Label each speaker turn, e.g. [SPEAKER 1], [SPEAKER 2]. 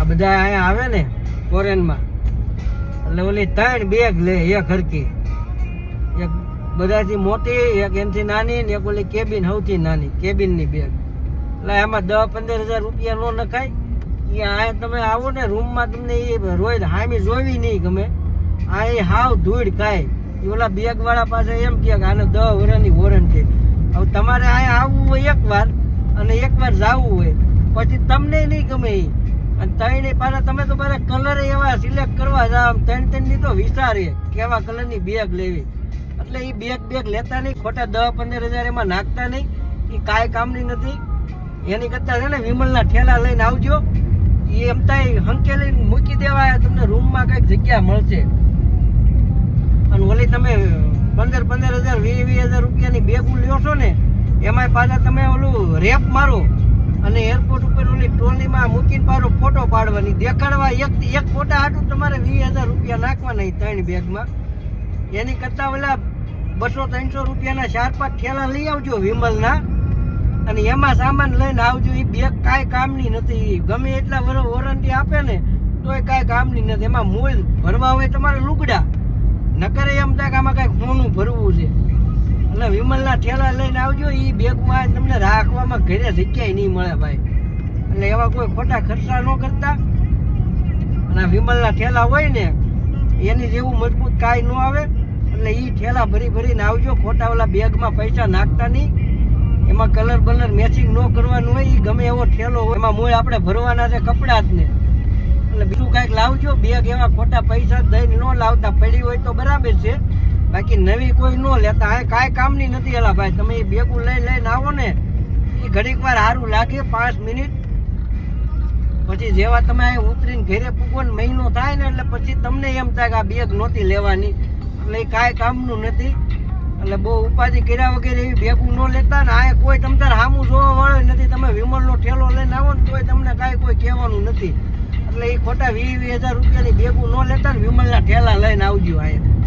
[SPEAKER 1] આ બધા અહીંયા આવે ને ફોરેનમાં એટલે ઓલી 3 બેગ લે, એક હરકી, એક બધાથી મોટી, એક એનથી નાની ને એક ઓલી કેબિન સૌથી નાની કેબિનની બેગ. એટલે એમાં 10-15 હજાર રૂપિયા નો નખાય. એ આ તમે આવો ને રૂમમાં તમને એ રોજ હામી જોવી નહીં ગમે. આ એ હાવ ધૂળ કાંઈ. એ ઓલા બેગ વાળા પાસે એમ કે આને 10 વર્ષની વોરંટી. હવે તમારે અહીંયા આવવું હોય એકવાર અને એકવાર જવું હોય પછી તમને નહીં ગમે એ. અને 3 પાછા તમે તો મારે કલર એવા સિલેક્ટ કરવા જાવ, 3 ની તો વિચારે કેવા કલરની બેગ લેવી. એટલે એ બેગ લેતા નહીં, ખોટા 10-15 હજાર એમાં નાખતા નહીં. એ કાંઈ કામની નથી. એની કરતાં છે ને વિમલના ઠેલા લઈને આવજો. એ એમ થાય હંકેલીને મૂકી દેવા, તમને રૂમમાં કંઈક જગ્યા મળશે. અને ઓલી તમે 15-15 હજાર 20-20 હજાર રૂપિયાની બેગું લ્યો છો ને, એમાંય પાછા તમે ઓલું રેપ મારો અને એરપોર્ટ ઉપર ઓલી ટ્રોલીમાં મૂકીને પાછો ફોટો પાડવાની દેખાડવા. એક ફોટા હાટું તમારે 20,000 રૂપિયા નાખવાના 3 બેગમાં. એની કરતાં ઓલા 200-300 રૂપિયાના 4-5 ઠેલા લઈ આવજો વિમલના અને એમાં સામાન લઈને આવજો. એ બેગ કાંઈ કામની નથી. ગમે એટલા વર્ષ વોરંટી આપે ને તોય કાંઈ કામની નથી. એમાં મૂળ ભરવા હોય તમારે લુગડા, નકરે એમ થાય કે આમાં કાંઈક સોનું ભરવું છે. એટલે વિમલના ઠેલા લઈને આવજો. એ બેગમાં તમને રાખવામાં ઘરે જગ્યાએ નહીં મળે ભાઈ. એટલે એવા કોઈ ખોટા ખર્ચા ન કરતા. અને વિમલના ઠેલા હોય ને એની જેવું મજબૂત કાંઈ ન આવે. એટલે એ ઠેલા ભરીને આવજો. ખોટા ઓલા બેગમાં પૈસા નાખતા નહીં. એમાં કલર બલર મેચિંગ ન કરવાનું હોય. એ ગમે એવો ઠેલો હોય એમાં મૂળ આપણે ભરવાના છે કપડાં જ ને. એટલે બીજું કાંઈક લાવજો. બેગ એવા ખોટા પૈસા દઈને ન લાવતા. પડી હોય તો બરાબર છે, બાકી નવી કોઈ ન લેતા. આ કાંઈ કામની નથી. એલા ભાઈ તમે એ બેગું લઈને આવો ને એ ઘડીક વાર સારું લાગે 5 મિનિટ. પછી જેવા તમે અહીં ઉતરીને ઘરે પૂગો ને મહિનો થાય ને એટલે પછી તમને એમ થાય કે આ બેગ નહોતી લેવાની. એટલે એ કાંઈ કામનું નથી. એટલે બહુ ઉપાધિ કર્યા વગેરે એવી બેગું ન લેતા. ને આ કોઈ તમ તાર સામું જોવા વાળો નથી. તમે વિમલનો ઠેલો લઈને આવો ને તોય તમને કાંઈ કોઈ કહેવાનું નથી. એટલે એ ખોટા 20-20 હજાર રૂપિયાની બેગું ન લેતા ને વિમલના ઠેલા લઈને આવજો અહીંયા.